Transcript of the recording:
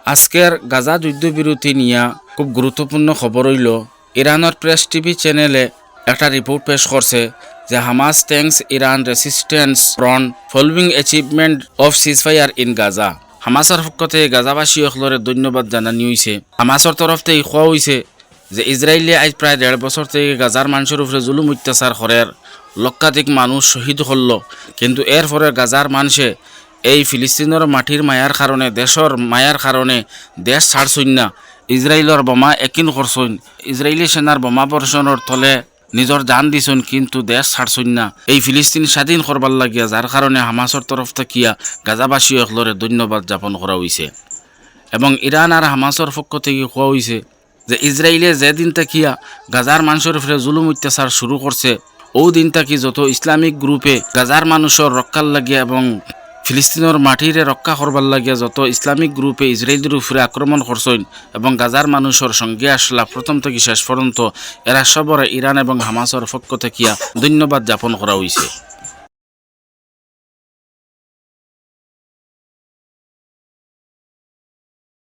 আজকের গাজা যুদ্ধবিরতি নিয়ে খুব গুরুত্বপূর্ণ খবর হইল ইরানের প্রেস টিভি চ্যানেলে একটা রিপোর্ট পেশ করছে যে Hamas thanks Iran resistance front following achievement of ceasefire in Gaza. হামাসের পক্ষ থেকে গাজাবাসী সকলের ধন্যবাদ জানানি হয়েছে। হামাসের তরফ থেকে কোয়া হয়েছে যে ইসরায়েলে আজ প্রায় 1.5 বছর থেকে গাজার মানুষের উপরে জুলুম অত্যাচার করার লক্ষাধিক মানুষ শহীদ হল, কিন্তু এরপরে গাজার মানুষে এই ফিলিস্তিনের মাটির মায়ার কারণে দেশের মায়ার কারণে দেশ ছাড়ছইন না, ইসরায়েলের বোমা একিন করছইন, ইসরায়েলি সেনার বোমা বর্ষণের তলে নিজের জান দিছুন, কিন্তু দেশ ছাড়ছইন না এই ফিলিস্তিন স্বাধীন করবার লাগিয়া, যার কারণে হামাসের তরফ থাকিয়া গাজাবাসী সকলরে ধন্যবাদ জ্ঞাপন করা হয়েছে। এবং ইরান আর হামাসের পক্ষ থেকে কোয়া হয়েছে যে ইসরায়েলে যে দিন তাকিয়া গাজার মানুষের উপরে জুলুম অত্যাচার শুরু করছে, ও দিন তাকি যত ইসলামিক গ্রুপে গাজার মানুষের রক্ষার লাগিয়া এবং ফিলিস্তিনের মাটিরে রক্ষা করবার লাগিয়া যত ইসলামিক গ্রুপে ইসরায়েলের উপরে আক্রমণ করছেন এবং গাজার মানুষের সঙ্গে আসলা প্রথম থেকে শেষ পর্যন্ত এরা সবরে ইরান এবং হামাসের পক্ষ থেকে ধন্যবাদ জ্ঞাপন করা হয়েছে।